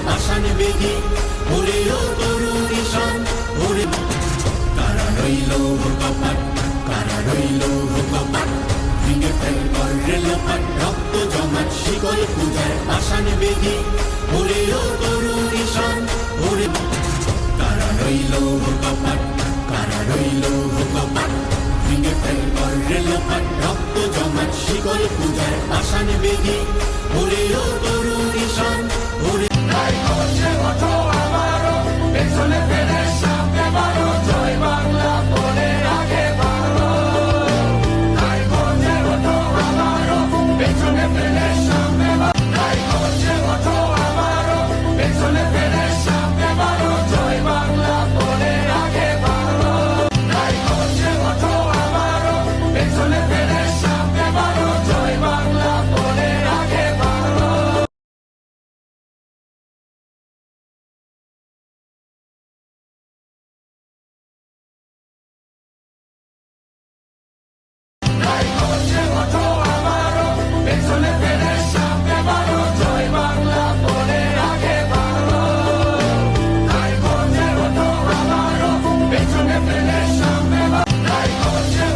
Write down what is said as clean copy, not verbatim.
পাষাণ বেদি ওরে ও তরুণ ঈশান ওরে কারা রইল কপাট কারা রইল কপাট ভেঙে ফেল কর রেলপাট রক্ত জমাট শিকল পূজার পাষাণ বেদি ওরে ও তরুণ ঈশান ওরে কারা রইল কপাট কারা রইল কপাট ভেঙে ফেল কর রেলপাট রক্ত জমাট শিকল পূজার পাষাণ বেদি ওরে ও তরুণ ঈশান ওরে পেছনে ফেলে